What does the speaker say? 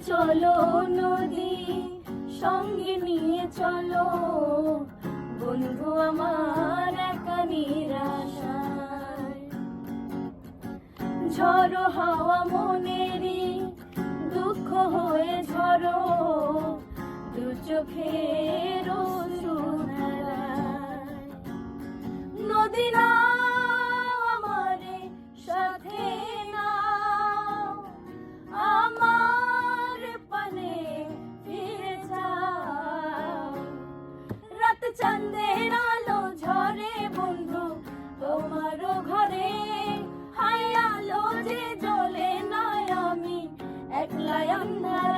চলো নদী, সঙ্গে নিয়ে চলো বন্ধু আমার একা নিরাশায়। ঝড়ো হাওয়া মনেরই দুঃখ হয়ে ঝড়ো, দু চোখের অশ্রু ধারায়। নদী নাও আমারে সাথে নাও, আমার পানে ফিরে যাও। রাত চাঁদের আলো ঝরে বন্ধু তোমারও ঘরে, হায় আলো যে জ্বলে না, আমি একলা আন্ধার